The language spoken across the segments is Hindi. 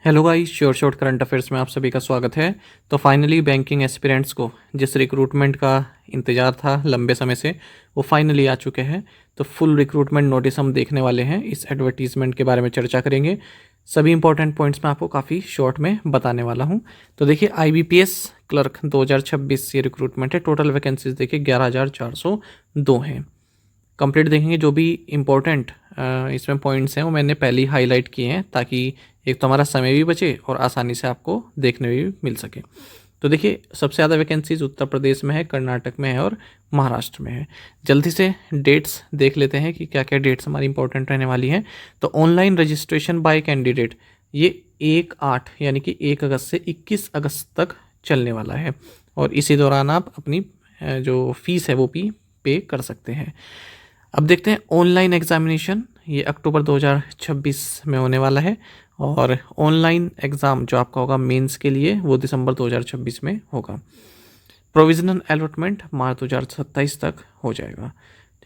Hello guys, sure short current affairs में आप सभी का स्वागत है। तो फाइनली बैंकिंग एस्पिरेंट्स को जिस रिक्रूटमेंट का इंतज़ार था लंबे समय से, वो फाइनली आ चुके हैं। तो फुल रिक्रूटमेंट नोटिस हम देखने वाले हैं, इस एडवर्टीजमेंट के बारे में चर्चा करेंगे। सभी इंपॉर्टेंट पॉइंट्स मैं आपको काफ़ी शॉर्ट में बताने वाला हूँ। तो देखिए, IBPS क्लर्क 2026 ये रिक्रूटमेंट है। टोटल वैकेंसीज देखिए 11,402 हैं। कंप्लीट देखेंगे, जो भी इम्पोर्टेंट इसमें पॉइंट्स हैं वो मैंने पहले ही हाईलाइट किए हैं, ताकि एक तो हमारा समय भी बचे और आसानी से आपको देखने में भी मिल सके। तो देखिए, सबसे ज़्यादा वैकेंसीज उत्तर प्रदेश में है, कर्नाटक में है और महाराष्ट्र में है। जल्दी से डेट्स देख लेते हैं कि क्या क्या डेट्स हमारी इंपॉर्टेंट रहने वाली हैं। तो ऑनलाइन रजिस्ट्रेशन बाय कैंडिडेट ये 1/8 यानी कि 1 अगस्त से 21 अगस्त तक चलने वाला है, और इसी दौरान आप अपनी जो फीस है वो भी पे कर सकते हैं। अब देखते हैं ऑनलाइन एग्जामिनेशन, ये अक्टूबर 2026 में होने वाला है, और ऑनलाइन एग्ज़ाम जो आपका होगा मेंस के लिए वो दिसंबर 2026 में होगा। प्रोविजनल अलॉटमेंट मार्च 2027 तक हो जाएगा।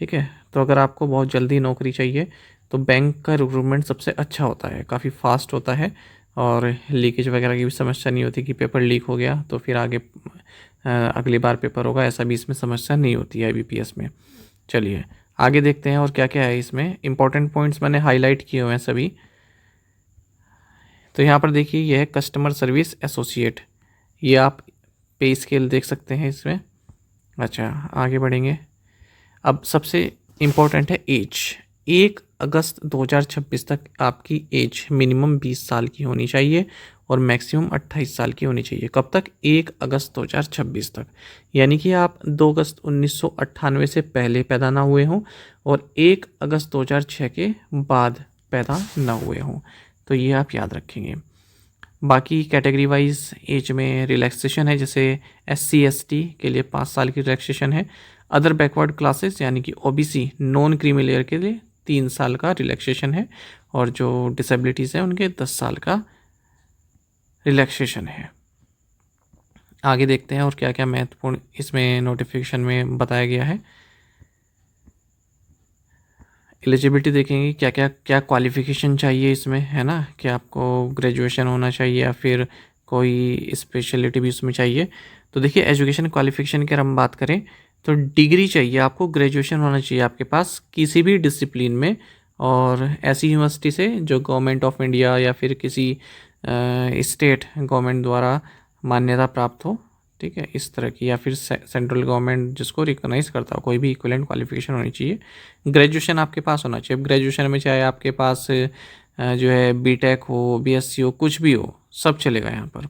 ठीक है, तो अगर आपको बहुत जल्दी नौकरी चाहिए तो बैंक का रिक्रूटमेंट सबसे अच्छा होता है, काफ़ी फास्ट होता है, और लीकेज वगैरह की भी समस्या नहीं होती कि पेपर लीक हो गया तो फिर आगे अगली बार पेपर होगा, ऐसा भी इसमें समस्या नहीं होती है IBPS में। चलिए आगे देखते हैं और क्या क्या है इसमें। इंपॉर्टेंट पॉइंट्स मैंने हाईलाइट किए हुए हैं सभी। तो यहाँ पर देखिए, यह है कस्टमर सर्विस एसोसिएट, ये आप पे स्केल देख सकते हैं इसमें। अच्छा, आगे बढ़ेंगे। अब सबसे इम्पोर्टेंट है एज। 1 अगस्त 2026 तक आपकी एज मिनिमम 20 साल की होनी चाहिए और मैक्सिमम 28 साल की होनी चाहिए। कब तक? 1 अगस्त 2026 तक। यानी कि आप 2 अगस्त 1998 से पहले पैदा ना हुए हों और 1 अगस्त 2006 के बाद पैदा ना हुए हों। तो ये आप याद रखेंगे। बाकी कैटेगरी वाइज एज में रिलैक्सेशन है, जैसे SC ST के लिए 5 साल की रिलैक्सेशन है। अदर बैकवर्ड क्लासेस यानी कि OBC नॉन क्रीमी लेयर के लिए 3 साल का रिलैक्सेशन है, और जो डिसेबिलिटीज़ हैं उनके 10 साल का रिलैक्सेशन है। आगे देखते हैं और क्या क्या महत्वपूर्ण इसमें नोटिफिकेशन में बताया गया है। एलिजिबिलिटी देखेंगे, क्या क्या क्वालिफ़िकेशन चाहिए इसमें, है ना, कि आपको ग्रेजुएशन होना चाहिए या फिर कोई स्पेशलिटी भी उसमें चाहिए। तो देखिए, एजुकेशन क्वालिफ़िकेशन की हम बात करें तो डिग्री चाहिए आपको, ग्रेजुएशन होना चाहिए आपके पास किसी भी डिसिप्लिन में, और ऐसी यूनिवर्सिटी से जो गवर्नमेंट ऑफ इंडिया या फिर किसी स्टेट गवर्नमेंट द्वारा मान्यता प्राप्त हो। ठीक है, इस तरह की, या फिर सेंट्रल गवर्नमेंट जिसको रिकॉग्नाइज करता हो, कोई भी इक्विवेलेंट क्वालिफिकेशन होनी चाहिए। ग्रेजुएशन आपके पास होना चाहिए। अब ग्रेजुएशन में चाहे आपके पास जो है BTech हो, BSc हो, कुछ भी हो, सब चलेगा यहाँ पर।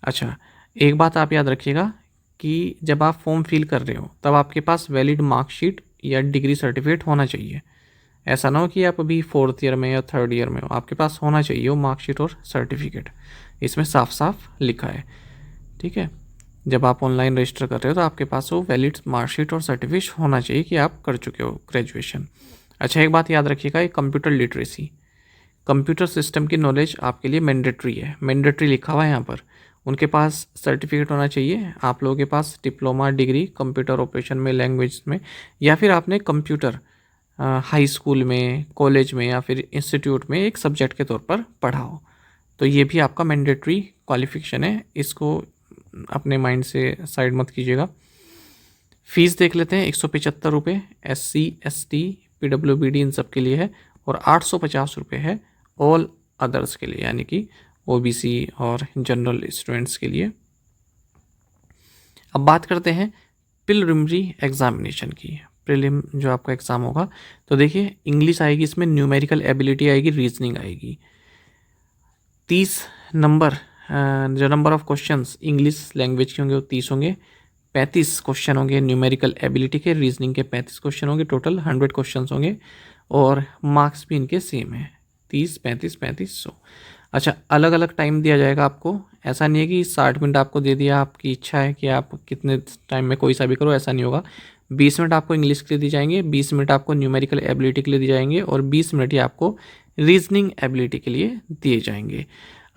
अच्छा, एक बात आप याद रखिएगा कि जब आप फॉर्म फिल कर रहे हो तब आपके पास वैलिड मार्कशीट या डिग्री सर्टिफिकेट होना चाहिए। ऐसा ना हो कि आप अभी 4th ईयर में या 3rd ईयर में हो, आपके पास होना चाहिए वो मार्कशीट और सर्टिफिकेट। इसमें साफ साफ लिखा है। ठीक है, जब आप ऑनलाइन रजिस्टर कर रहे हो तो आपके पास वो वैलिड मार्कशीट और सर्टिफिकेट होना चाहिए कि आप कर चुके हो ग्रेजुएशन। अच्छा, एक बात याद रखिएगा, ये कंप्यूटर लिटरेसी, कंप्यूटर सिस्टम की नॉलेज आपके लिए मैंडेटरी है। मैंडेटरी लिखा हुआ है यहाँ पर। उनके पास सर्टिफिकेट होना चाहिए, आप लोगों के पास डिप्लोमा डिग्री कंप्यूटर ऑपरेशन में, लैंग्वेज में, या फिर आपने कंप्यूटर हाई स्कूल में, कॉलेज में या फिर इंस्टीट्यूट में एक सब्जेक्ट के तौर पर पढ़ा हो। तो ये भी आपका मैंडेटरी क्वालिफिकेशन है, इसको अपने माइंड से साइड मत कीजिएगा। फीस देख लेते हैं, 175 रुपये SC ST PWBD इन सब के लिए है, और 850 रुपये है ऑल अदर्स के लिए, यानी कि OBC और जनरल स्टूडेंट्स के लिए। अब बात करते हैं प्रिलिमिनरी एग्जामिनेशन की। प्रीलिम जो आपका एग्ज़ाम होगा, तो देखिए, इंग्लिश आएगी, इसमें न्यूमेरिकल एबिलिटी आएगी, रीजनिंग आएगी। 30 नंबर जो number of questions English language के होंगे वो 30 होंगे। 35 क्वेश्चन होंगे न्यूमेरिकल एबिलिटी के, रीजनिंग के 35 क्वेश्चन होंगे, टोटल 100 क्वेश्चंस होंगे, और मार्क्स भी इनके सेम है, 30 35 35 100। अच्छा, अलग अलग टाइम दिया जाएगा आपको, ऐसा नहीं है कि 60 मिनट आपको दे दिया, आपकी इच्छा है कि आप कितने टाइम में कोई सा भी करो, ऐसा नहीं होगा। 20 मिनट आपको इंग्लिश के लिए दिए जाएंगे, 20 मिनट आपको न्यूमेरिकल एबिलिटी के लिए दिए जाएंगे, और 20 मिनट ही आपको रीजनिंग एबिलिटी के लिए दिए जाएंगे।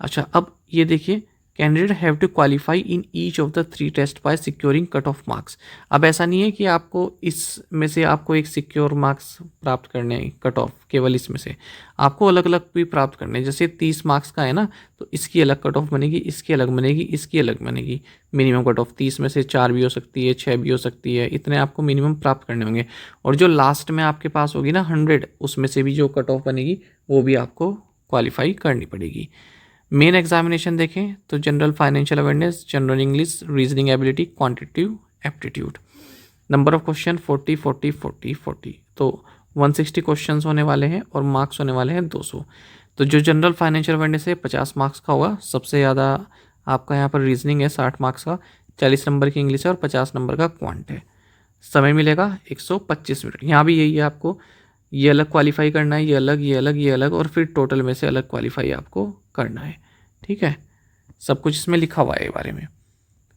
अच्छा, अब ये देखिए candidate have to qualify in each of the 3 test by securing cut off marks. अब ऐसा नहीं है कि आपको इसमें से आपको एक सिक्योर मार्क्स प्राप्त करने हैं, कट ऑफ केवल इसमें से आपको अलग अलग भी प्राप्त करने हैं। जैसे 30 मार्क्स का है ना, तो इसकी अलग कट ऑफ बनेगी, इसकी अलग बनेगी, इसकी अलग बनेगी। मिनिमम कट ऑफ 30 में से 4 भी हो सकती है, 6 भी हो सकती है, इतने आपको मिनिमम प्राप्त करने होंगे। और जो लास्ट में आपके पास होगी ना 100, उसमें से भी जो कट ऑफ बनेगी वो भी आपको क्वालिफाई करनी पड़ेगी। मेन एग्जामिनेशन देखें तो general financial awareness, general English, reasoning ability, quantitative aptitude. Number of question 40 40 40 40, तो 160 क्वेश्चंस होने वाले हैं और मार्क्स होने वाले हैं 200। तो जो जनरल फाइनेंशियल अवेयरनेस है 50 मार्क्स का होगा। सबसे ज़्यादा आपका यहाँ पर रीजनिंग है 60 मार्क्स का, 40 नंबर की इंग्लिश है और 50 नंबर का क्वांट है। समय मिलेगा 125 मिनट। यहाँ भी यही है, आपको ये अलग क्वालिफाई करना है, ये अलग, ये अलग, ये अलग, और फिर टोटल में से अलग क्वालिफाई आपको करना है। ठीक है, सब कुछ इसमें लिखा हुआ है ये बारे में।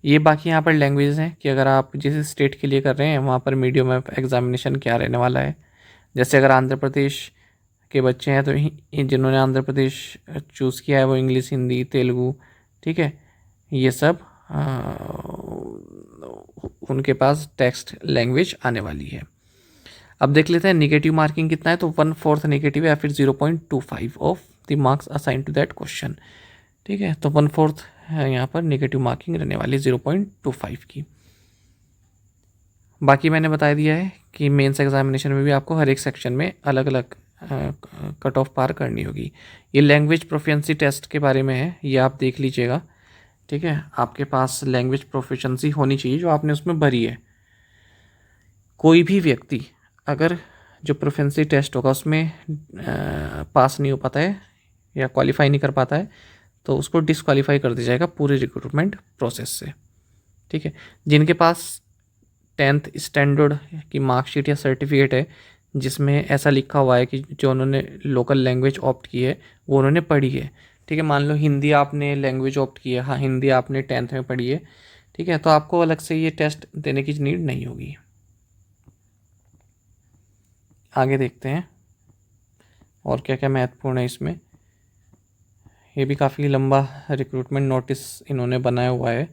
ये बाकी यहाँ पर लैंग्वेज हैं कि अगर आप जिस स्टेट के लिए कर रहे हैं वहाँ पर मीडियम ऑफ एग्जामिनेशन क्या रहने वाला है। जैसे अगर आंध्र प्रदेश के बच्चे हैं तो जिन्होंने आंध्र प्रदेश चूज़ किया है वो इंग्लिश, हिंदी, तेलुगु, ठीक है, ये सब उनके पास टेक्स्ट लैंग्वेज आने वाली है। अब देख लेते हैं निगेटिव मार्किंग कितना है, तो 1/4 नेगेटिव या फिर 0.25 of the marks assign to that question. ठीक है, तो 1/4 है यहाँ पर नेगेटिव मार्किंग रहने वाली 0.25 की। बाकी मैंने बता दिया है कि मेंस एग्जामिनेशन में भी आपको हर एक सेक्शन में अलग अलग कट ऑफ पार करनी होगी। ये लैंग्वेज प्रोफिशिएंसी टेस्ट के बारे में है, ये आप देख लीजिएगा। ठीक है, आपके पास लैंग्वेज प्रोफिशिएंसी होनी चाहिए जो आपने उसमें भरी है। कोई भी व्यक्ति अगर जो प्रोफिशिएंसी टेस्ट होगा उसमें पास नहीं हो पाता है या क्वालिफाई नहीं कर पाता है तो उसको डिसक्वालीफाई कर दिया जाएगा पूरे रिक्रूटमेंट प्रोसेस से। ठीक है, जिनके पास 10th स्टैंडर्ड की मार्कशीट या सर्टिफिकेट है जिसमें ऐसा लिखा हुआ है कि जो उन्होंने लोकल लैंग्वेज ऑप्ट की है वो उन्होंने पढ़ी है। ठीक है, मान लो हिंदी आपने लैंग्वेज ऑप्ट की है, हाँ हिंदी आपने 10th में पढ़ी है, ठीक है, तो आपको अलग से ये टेस्ट देने की नीड नहीं होगी। आगे देखते हैं और क्या क्या महत्वपूर्ण है इसमें। ये भी काफ़ी लंबा रिक्रूटमेंट नोटिस इन्होंने बनाया हुआ है।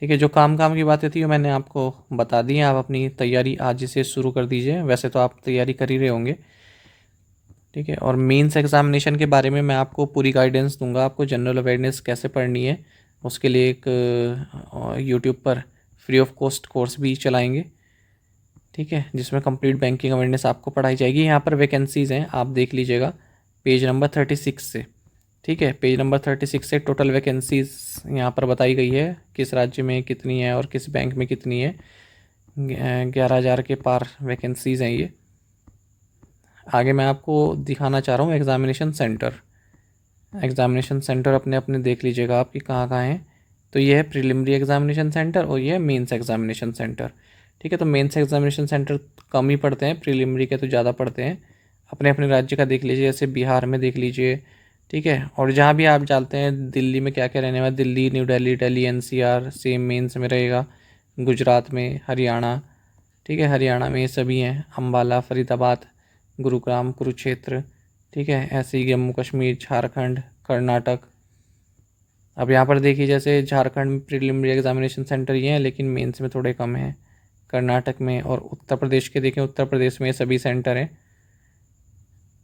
ठीक है, जो काम की बातें थी वो मैंने आपको बता दी हैं। आप अपनी तैयारी आज से शुरू कर दीजिए, वैसे तो आप तैयारी कर ही रहे होंगे। ठीक है, और मेंस एग्जामिनेशन के बारे में मैं आपको पूरी गाइडेंस दूंगा। आपको जनरल अवेयरनेस कैसे पढ़नी है उसके लिए एक यूट्यूब पर फ्री ऑफ कॉस्ट कोर्स भी चलाएँगे। ठीक है, जिसमें कंप्लीट बैंकिंग अवेयरनेस आपको पढ़ाई जाएगी। यहाँ पर वैकेंसीज़ हैं, आप देख लीजिएगा पेज नंबर 36 से। ठीक है, पेज नंबर 36 से टोटल वैकेंसीज़ यहाँ पर बताई गई है, किस राज्य में कितनी है और किस बैंक में कितनी है। 11,000 के पार वैकेंसीज़ हैं ये। आगे मैं आपको दिखाना चाह रहा हूँ एग्ज़ामिनेशन सेंटर। एग्ज़ामिनेशन सेंटर अपने अपने देख लीजिएगा आपकी कहाँ कहाँ हैं। तो ये है प्रीलिमिनरी एग्ज़ामिनेशन सेंटर और ये है मेंस एग्ज़ामिनेशन सेंटर। ठीक है, तो मेंस एग्ज़ामिनेशन सेंटर कम ही पड़ते हैं, प्रीलिमिनरी के तो ज़्यादा पड़ते हैं। अपने अपने राज्य का देख लीजिए, जैसे बिहार में देख लीजिए। ठीक है, और जहाँ भी आप जानते हैं दिल्ली में क्या क्या रहने वाला, Delhi, new Delhi, Delhi NCR same mains में रहेगा। गुजरात में, हरियाणा, ठीक है, हरियाणा में ये सभी हैं, अम्बाला, फरीदाबाद, गुरुग्राम, कुरुक्षेत्र। ठीक है, ऐसे ही जम्मू कश्मीर, झारखंड, कर्नाटक। अब यहाँ पर देखिए जैसे झारखंड में प्रीलिमिनरी एग्जामिनेशन सेंटर ये हैं लेकिन मेंस में थोड़े कम हैं। कर्नाटक में और उत्तर प्रदेश के देखें, उत्तर प्रदेश में सभी सेंटर हैं।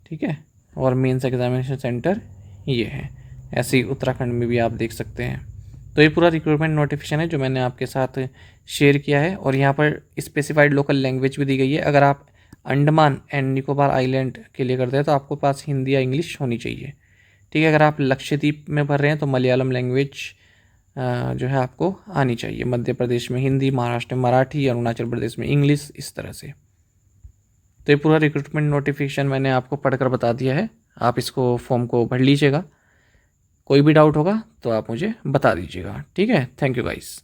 ठीक है, और मेंस एग्जामिनेशन सेंटर ये है। ऐसे ही उत्तराखंड में भी आप देख सकते हैं। तो ये पूरा रिक्रूटमेंट नोटिफिकेशन है जो मैंने आपके साथ शेयर किया है और यहाँ पर स्पेसिफाइड लोकल लैंग्वेज भी दी गई है। अगर आप अंडमान एंड निकोबार आइलैंड के लिए करते हैं तो आपको पास हिंदी या इंग्लिश होनी चाहिए। ठीक है, अगर आप लक्षद्वीप में भर रहे हैं तो मलयालम लैंग्वेज जो है आपको आनी चाहिए। मध्य प्रदेश में हिंदी, महाराष्ट्र में मराठी, अरुणाचल प्रदेश में इंग्लिश, इस तरह से। तो ये पूरा रिक्रूटमेंट नोटिफिकेशन मैंने आपको पढ़कर बता दिया है। आप इसको फॉर्म को भर लीजिएगा। कोई भी डाउट होगा तो आप मुझे बता दीजिएगा। ठीक है, थैंक यू गाइस।